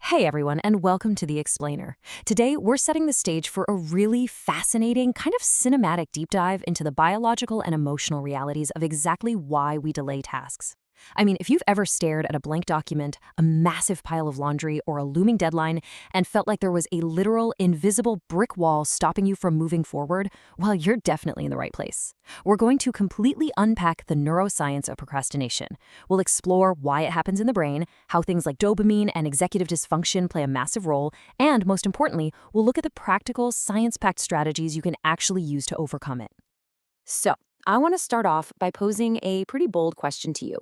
Hey everyone, and welcome to The Explainer. Today, we're setting the stage for a really fascinating, kind of cinematic deep dive into the biological and emotional realities of exactly why we delay tasks. I mean, if you've ever stared at a blank document, a massive pile of laundry, or a looming deadline, and felt like there was a literal, invisible brick wall stopping you from moving forward, well, you're definitely in the right place. We're going to completely unpack the neuroscience of procrastination. We'll explore why it happens in the brain, how things like dopamine and executive dysfunction play a massive role, and most importantly, we'll look at the practical, science-packed strategies you can actually use to overcome it. So, I want to start off by posing a pretty bold question to you.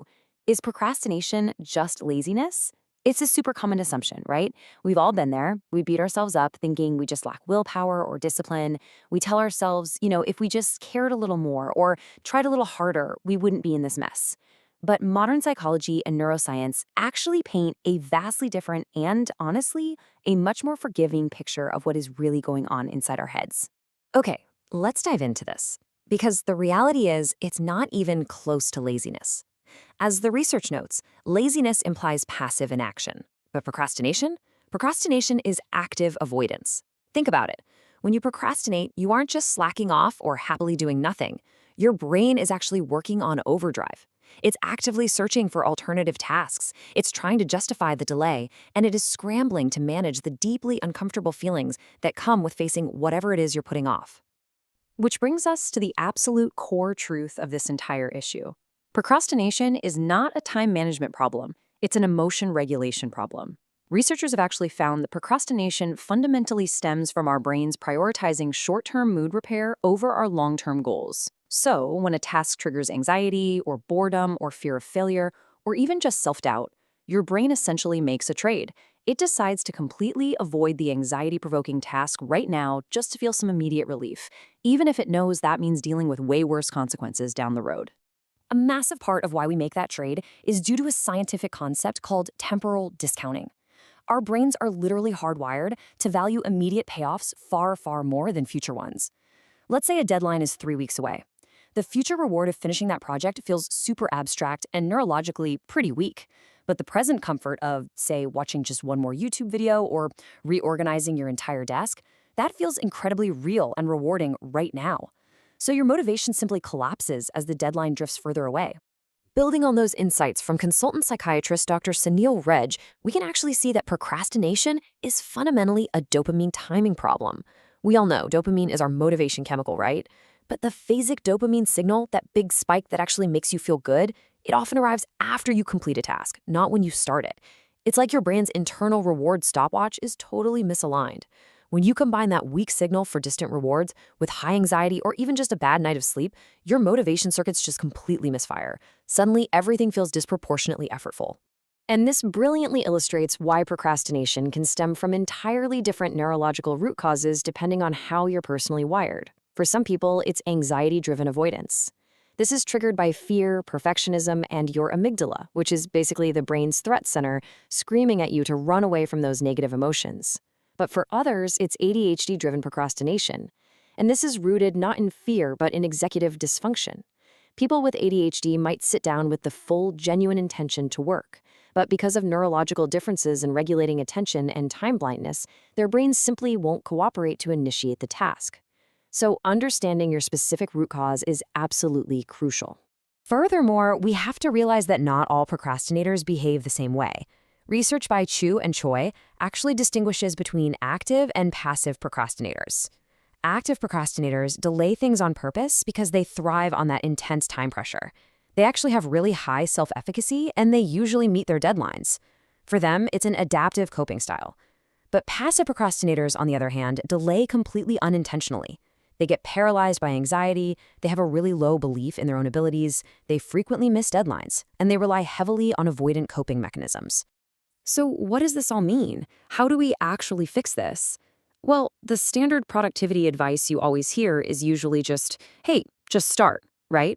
Is procrastination just laziness? It's a super common assumption, right? We've all been there. We beat ourselves up thinking we just lack willpower or discipline. We tell ourselves, if we just cared a little more or tried a little harder, we wouldn't be in this mess. But modern psychology and neuroscience actually paint a vastly different and, honestly, a much more forgiving picture of what is really going on inside our heads. Okay, let's dive into this. Because the reality is, it's not even close to laziness. As the research notes, laziness implies passive inaction. But procrastination? Procrastination is active avoidance. Think about it. When you procrastinate, you aren't just slacking off or happily doing nothing. Your brain is actually working on overdrive. It's actively searching for alternative tasks. It's trying to justify the delay, and it is scrambling to manage the deeply uncomfortable feelings that come with facing whatever it is you're putting off. Which brings us to the absolute core truth of this entire issue. Procrastination is not a time management problem. It's an emotion regulation problem. Researchers have actually found that procrastination fundamentally stems from our brains prioritizing short-term mood repair over our long-term goals. So, when a task triggers anxiety or boredom or fear of failure, or even just self-doubt, your brain essentially makes a trade. It decides to completely avoid the anxiety-provoking task right now just to feel some immediate relief, even if it knows that means dealing with way worse consequences down the road. A massive part of why we make that trade is due to a scientific concept called temporal discounting. Our brains are literally hardwired to value immediate payoffs far, far more than future ones. Let's say a deadline is 3 weeks away. The future reward of finishing that project feels super abstract and neurologically pretty weak. But the present comfort of, say, watching just one more YouTube video or reorganizing your entire desk, that feels incredibly real and rewarding right now. So your motivation simply collapses as the deadline drifts further away. Building on those insights from consultant psychiatrist Dr. Sunil Reg, we can actually see that procrastination is fundamentally a dopamine timing problem. We all know dopamine is our motivation chemical, right? But the phasic dopamine signal, that big spike that actually makes you feel good, it often arrives after you complete a task, not when you start it. It's like your brain's internal reward stopwatch is totally misaligned. When you combine that weak signal for distant rewards with high anxiety or even just a bad night of sleep, your motivation circuits just completely misfire. Suddenly, everything feels disproportionately effortful. And this brilliantly illustrates why procrastination can stem from entirely different neurological root causes depending on how you're personally wired. For some people, it's anxiety-driven avoidance. This is triggered by fear, perfectionism, and your amygdala, which is basically the brain's threat center, screaming at you to run away from those negative emotions. But for others, it's ADHD-driven procrastination. And this is rooted not in fear, but in executive dysfunction. People with ADHD might sit down with the full, genuine intention to work. But because of neurological differences in regulating attention and time blindness, their brains simply won't cooperate to initiate the task. So understanding your specific root cause is absolutely crucial. Furthermore, we have to realize that not all procrastinators behave the same way. Research by Chu and Choi actually distinguishes between active and passive procrastinators. Active procrastinators delay things on purpose because they thrive on that intense time pressure. They actually have really high self-efficacy, and they usually meet their deadlines. For them, it's an adaptive coping style. But passive procrastinators, on the other hand, delay completely unintentionally. They get paralyzed by anxiety, they have a really low belief in their own abilities, they frequently miss deadlines, and they rely heavily on avoidant coping mechanisms. So what does this all mean? How do we actually fix this? Well, the standard productivity advice you always hear is usually just, hey, just start, right?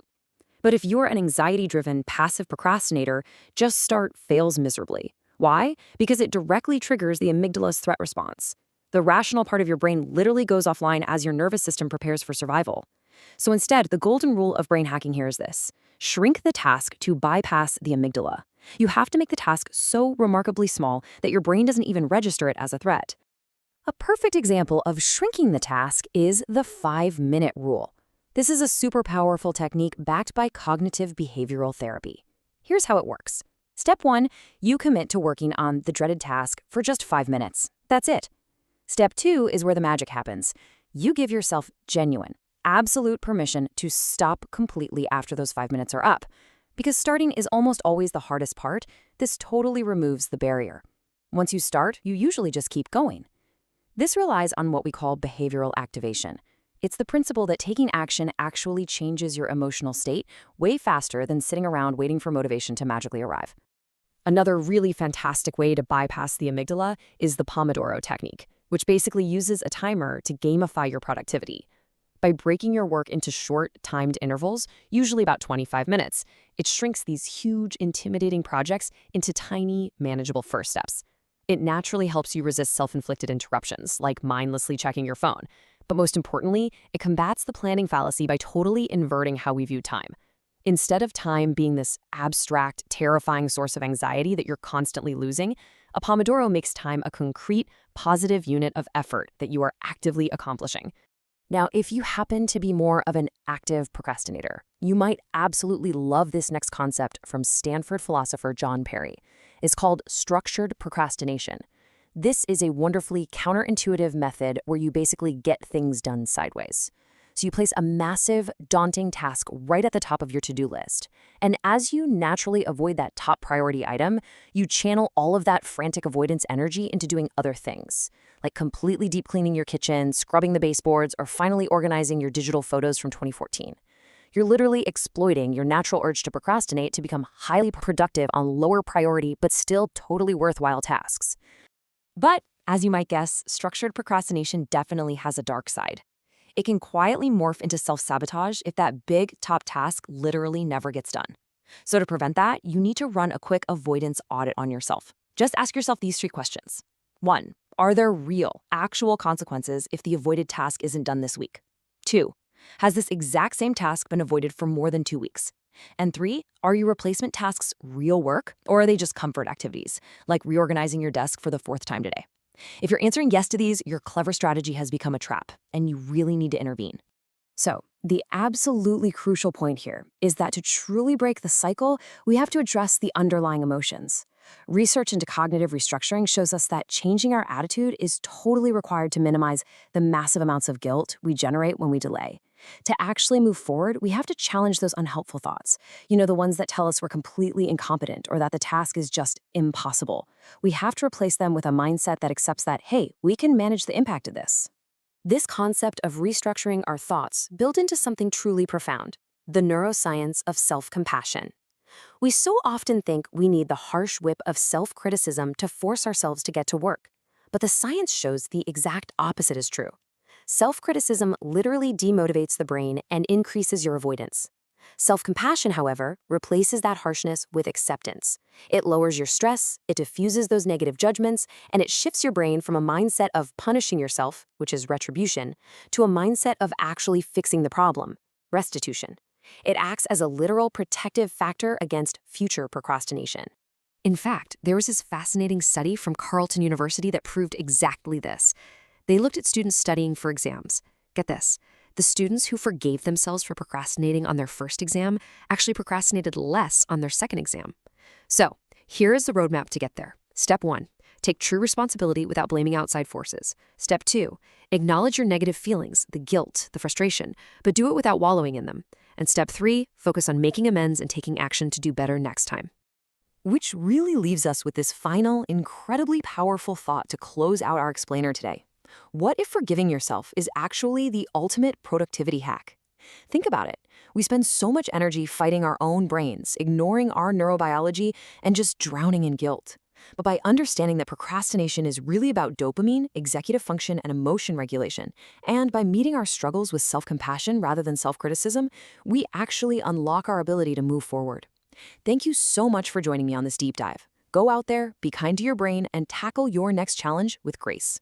But if you're an anxiety-driven passive procrastinator, just start fails miserably. Why? Because it directly triggers the amygdala's threat response. The rational part of your brain literally goes offline as your nervous system prepares for survival. So instead, the golden rule of brain hacking here is this: shrink the task to bypass the amygdala. You have to make the task so remarkably small that your brain doesn't even register it as a threat. A perfect example of shrinking the task is the 5-minute rule. This is a super powerful technique backed by cognitive behavioral therapy. Here's how it works. Step 1, you commit to working on the dreaded task for just 5 minutes. That's it. Step 2 is where the magic happens. You give yourself genuine, absolute permission to stop completely after those 5 minutes are up. Because starting is almost always the hardest part, this totally removes the barrier. Once you start, you usually just keep going. This relies on what we call behavioral activation. It's the principle that taking action actually changes your emotional state way faster than sitting around waiting for motivation to magically arrive. Another really fantastic way to bypass the amygdala is the Pomodoro technique, which basically uses a timer to gamify your productivity. By breaking your work into short, timed intervals, usually about 25 minutes, it shrinks these huge, intimidating projects into tiny, manageable first steps. It naturally helps you resist self-inflicted interruptions, like mindlessly checking your phone. But most importantly, it combats the planning fallacy by totally inverting how we view time. Instead of time being this abstract, terrifying source of anxiety that you're constantly losing, a Pomodoro makes time a concrete, positive unit of effort that you are actively accomplishing. Now, if you happen to be more of an active procrastinator, you might absolutely love this next concept from Stanford philosopher John Perry. It's called structured procrastination. This is a wonderfully counterintuitive method where you basically get things done sideways. So you place a massive, daunting task right at the top of your to-do list. And as you naturally avoid that top priority item, you channel all of that frantic avoidance energy into doing other things, like completely deep cleaning your kitchen, scrubbing the baseboards, or finally organizing your digital photos from 2014. You're literally exploiting your natural urge to procrastinate to become highly productive on lower priority but still totally worthwhile tasks. But, as you might guess, structured procrastination definitely has a dark side. It can quietly morph into self-sabotage if that big top task literally never gets done. So to prevent that, you need to run a quick avoidance audit on yourself. Just ask yourself these 3 questions. 1. Are there real, actual consequences if the avoided task isn't done this week? 2. Has this exact same task been avoided for more than 2 weeks? And 3, are your replacement tasks real work, or are they just comfort activities, like reorganizing your desk for the 4th time today? If you're answering yes to these, your clever strategy has become a trap, and you really need to intervene. So, the absolutely crucial point here is that to truly break the cycle, we have to address the underlying emotions. Research into cognitive restructuring shows us that changing our attitude is totally required to minimize the massive amounts of guilt we generate when we delay. To actually move forward, we have to challenge those unhelpful thoughts. The ones that tell us we're completely incompetent or that the task is just impossible. We have to replace them with a mindset that accepts that, hey, we can manage the impact of this. This concept of restructuring our thoughts built into something truly profound, the neuroscience of self-compassion. We so often think we need the harsh whip of self-criticism to force ourselves to get to work. But the science shows the exact opposite is true. Self-criticism literally demotivates the brain and increases your avoidance. Self-compassion, however, replaces that harshness with acceptance. It lowers your stress, it diffuses those negative judgments, and it shifts your brain from a mindset of punishing yourself, which is retribution, to a mindset of actually fixing the problem, restitution. It acts as a literal protective factor against future procrastination. In fact, there was this fascinating study from Carleton University that proved exactly this. They looked at students studying for exams. Get this. The students who forgave themselves for procrastinating on their first exam actually procrastinated less on their second exam. So, here is the roadmap to get there. Step 1. Take true responsibility without blaming outside forces. Step 2. Acknowledge your negative feelings, the guilt, the frustration, but do it without wallowing in them. And step 3. Focus on making amends and taking action to do better next time. Which really leaves us with this final, incredibly powerful thought to close out our explainer today. What if forgiving yourself is actually the ultimate productivity hack? Think about it. We spend so much energy fighting our own brains, ignoring our neurobiology, and just drowning in guilt. But by understanding that procrastination is really about dopamine, executive function, and emotion regulation, and by meeting our struggles with self-compassion rather than self-criticism, we actually unlock our ability to move forward. Thank you so much for joining me on this deep dive. Go out there, be kind to your brain, and tackle your next challenge with grace.